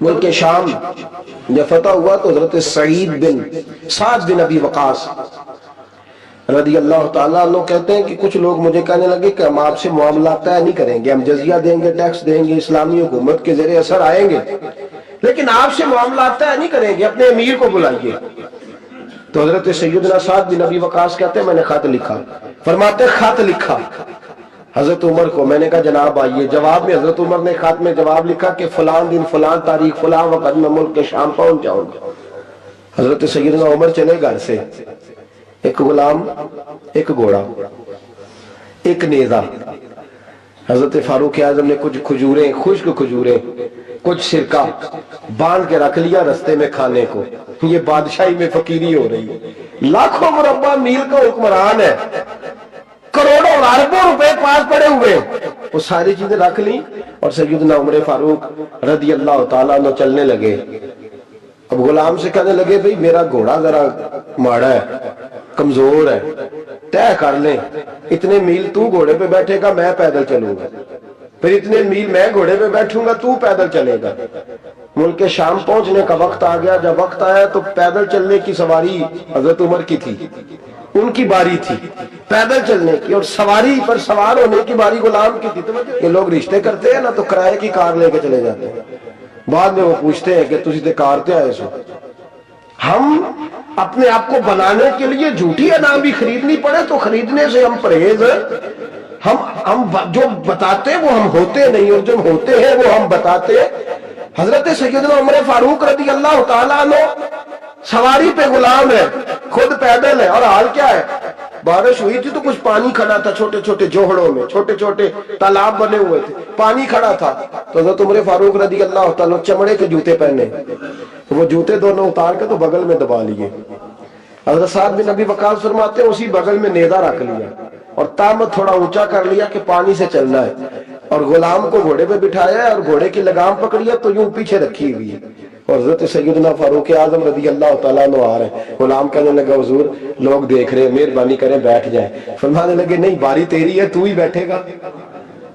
ملک شام جب فتح ہوا تو حضرت سعد بن ابی وقاص رضی اللہ تعالیٰ عنہ کہتے ہیں کہ کچھ لوگ مجھے کہنے لگے کہ ہم آپ سے معاملات طے نہیں کریں گے، ہم جزیہ دیں گے، ٹیکس دیں گے، اسلامی حکومت کے زیر اثر آئیں گے، لیکن آپ سے معاملات طے نہیں کریں گے، اپنے امیر کو بلائیے۔ تو حضرت سیدنا سعد بن ابی وقاص کہتے ہیں میں نے خط لکھا، فرماتے خط لکھا حضرت عمر کو، میں نے کہا جناب آئیے، جواب میں حضرت عمر نے خط میں جواب لکھا کہ فلان دن فلان تاریخ فلان وقت میں ملک کے شام پہنچ جاؤں گا۔ حضرت سیدنا عمر چلے گھر سے، ایک غلام، ایک گھوڑا، ایک نیزہ۔ حضرت فاروق اعظم نے کچھ کھجوریں، خشک کھجوریں، کچھ سرکہ باندھ کے رکھ لیا رستے میں کھانے کو۔ یہ بادشاہی میں فقیری ہو رہی ہے، لاکھوں مربع میل کا حکمران ہے، کروڑوں اربوں روپے پاس پڑے ہوئے، وہ ساری چیزیں رکھ لی اور سیدنا عمر فاروق رضی اللہ تعالیٰ عنہ چلنے لگے۔ اب غلام سے کہنے لگے بھئی میرا گھوڑا ذرا ماڑا ہے، کمزور ہے، طے کر لیں، اتنے میل تو گھوڑے پہ بیٹھے گا میں پیدل چلوں گا، پھر اتنے میل میں گھوڑے پہ بیٹھوں گا تو پیدل چلے گا۔ ملک شام پہنچنے کا وقت آ گیا، جب وقت آیا تو پیدل چلنے کی سواری حضرت عمر کی تھی، ان کی باری تھی پیدل چلنے کی، اور سواری پر سوار ہونے کی باری غلام کی تھی۔ یہ لوگ رشتے کرتے ہیں نا تو کرائے کی کار لے کے چلے جاتے ہیں، بعد میں وہ پوچھتے ہیں کہ تجھے تے کار تے آئے سو۔ ہم اپنے آپ کو بنانے کے لیے جھوٹی انا بھی خریدنی پڑے تو خریدنے سے ہم پرہیز، ہم جو بتاتے وہ ہم ہوتے نہیں، اور جو ہوتے ہیں وہ ہم بتاتے۔ حضرت سیدنا عمر فاروق رضی اللہ تعالیٰ عنہ سواری پہ غلام ہے، خود پیدل ہے، اور حال کیا ہے، بارش ہوئی تھی تو کچھ پانی کھڑا تھا چھوٹے چھوٹے جوہڑوں میں، چھوٹے چھوٹے تالاب بنے ہوئے تھے، پانی کھڑا تھا۔ تو حضرت عمر فاروق رضی اللہ تعالیٰ چمڑے کے جوتے پہنے، وہ جوتے دونوں اتار کے تو بغل میں دبا لیے۔ حضرت سعد بن ابی وقاص فرماتے ہیں اسی بغل میں نیزہ رکھ لیا اور تامت تھوڑا اونچا کر لیا کہ پانی سے چلنا ہے، اور غلام کو گھوڑے پہ بٹھایا ہے اور گھوڑے کی لگام پکڑی ہے تو یوں پیچھے رکھی ہوئی ہے، اور حضرت سیدنا فاروق اعظم رضی اللہ تعالیٰ عنہ آ رہے ہیں۔ غلام کہنے لگا حضور لوگ دیکھ رہے ہیں، مہربانی کریں بیٹھ جائیں۔ فرمانے لگے نہیں باری تیری ہے، تو ہی بیٹھے گا۔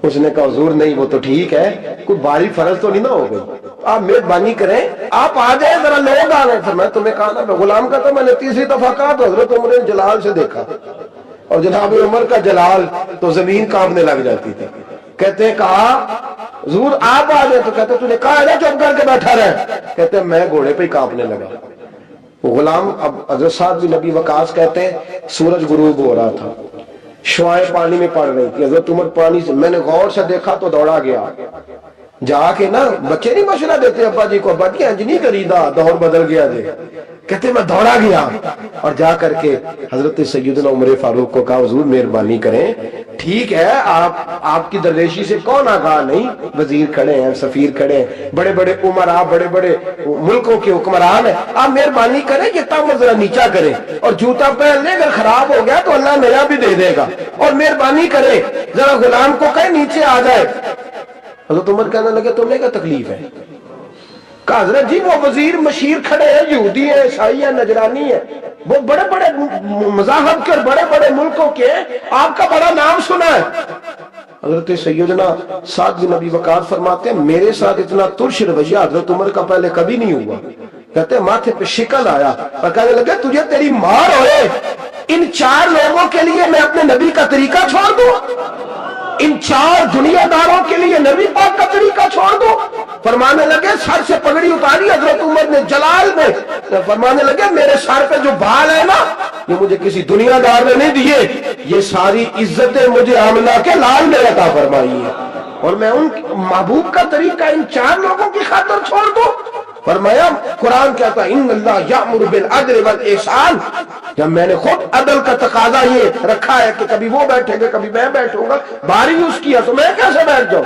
اس نے کہا حضور نہیں وہ تو ٹھیک ہے، کوئی باری فرض تو نہیں نہ ہو گئی، آپ مہربانی کریں آپ آ جائیں، ذرا لوگ آ رہے ہیں۔ میں تمہیں کہا نا، غلام کا تو میں نے تیسری دفعہ کہا تو حضرت عمر نے جلال سے دیکھا، اور جناب عمر کا جلال تو زمین کانپنے لگ جاتی تھی۔ کہتے ہیں کہا حضور آپ آ جائیں، تو کہتے تُو نے کہا ہے نا چپ کر کے بیٹھا رہے، کہتے ہیں میں گھوڑے پہ ہی کانپنے لگا۔ غلام اب حضرت سعد بن ابی وقاص کہتے ہیں سورج غروب ہو رہا تھا، شعائیں پانی میں پڑ رہی تھی، حضرت عمر پانی سے، میں نے غور سے دیکھا تو دوڑا گیا، جا کے نا بچے نہیں مشورہ دیتے ابا جی کو، ابا جی انج نہیں کریدا، دور بدل گیا جی، کہتے میں دوڑا گیا اور جا کر کے حضرت سیدنا عمر فاروق کو کہا حضور مہربانی کریں، ٹھیک ہے آپ کی درویشی سے کون آگاہ نہیں، وزیر کھڑے ہیں، سفیر کھڑے ہیں، بڑے بڑے عمرا، بڑے بڑے ملکوں کے حکمران ہیں، آپ مہربانی کریں کہ تم ذرا نیچا کریں، اور جوتا پہن لیں، اگر خراب ہو گیا تو اللہ نیا بھی دے دے گا، اور مہربانی کریں ذرا غلام کو کہیں نیچے آ جائے۔ حضرت عمر کہنے لگے تمہیں کیا تکلیف ہے؟ کہا حضرت جی وہ وزیر مشیر کھڑے ہیں، یہودی ہیں، عیسائی ہیں، نجرانی ہیں، وہ بڑے بڑے مذاہب کے اور بڑے بڑے ملکوں کے، آپ کا بڑا نام سنا ہے۔ حضرت سیدنا سعد بن ابی وقاص فرماتے ہیں میرے ساتھ اتنا ترش رویہ حضرت عمر کا پہلے کبھی نہیں ہوا۔ کہتے ہیں ماتھے پہ شکل آیا اور کہنے لگے تجھے تیری مار ہوئے، ان چار لوگوں کے لیے میں اپنے نبی کا طریقہ چھوڑ دوں، ان چار دنیا داروں کے لیے نبی پاک کا طریقہ چھوڑ دو۔ فرمانے لگے سر سے پگڑی اتاری حضرت عمر نے جلال میں، فرمانے لگے میرے سر پہ جو بال ہے نا یہ مجھے کسی دنیا دار نے نہیں دیے، یہ ساری عزتیں مجھے آمنہ کے لال نے عطا فرمائی ہے، اور میں ان محبوب کا طریقہ ان چار لوگوں کی خاطر چھوڑ دوں۔ فرمایا قرآن کہتا ہے ان اللہ یأمر بالعدل والاحسان، جب میں نے خود عدل کا تقاضا یہ رکھا ہے کہ کبھی وہ بیٹھیں گے کبھی میں بیٹھوں گا، باری یوز کیا تو میں کیسے بیٹھ جاؤں؟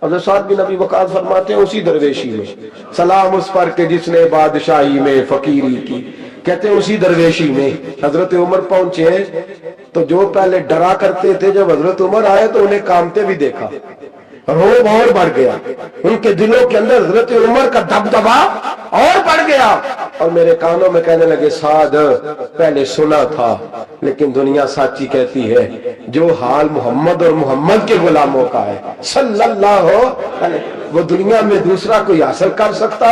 حضرت سعد بن ابی وقاص فرماتے ہیں اسی درویشی میں سلام اس پر کہ جس نے بادشاہی میں فقیری کی، کہتے ہیں اسی درویشی میں حضرت عمر پہنچے تو جو پہلے ڈرا کرتے تھے جب حضرت عمر آئے تو انہیں کامتے بھی دیکھا، روب اور بڑھ گیا، ان کے دلوں کے اندر حضرت عمر کا دبدبا اور بڑھ گیا۔ اور میرے کانوں میں کہنے لگے سعد پہلے سنا تھا لیکن دنیا سچی کہتی ہے جو حال محمد اور محمد کے غلاموں کا ہے صلی اللہ علیہ، وہ دنیا میں دوسرا کوئی حاصل کر سکتا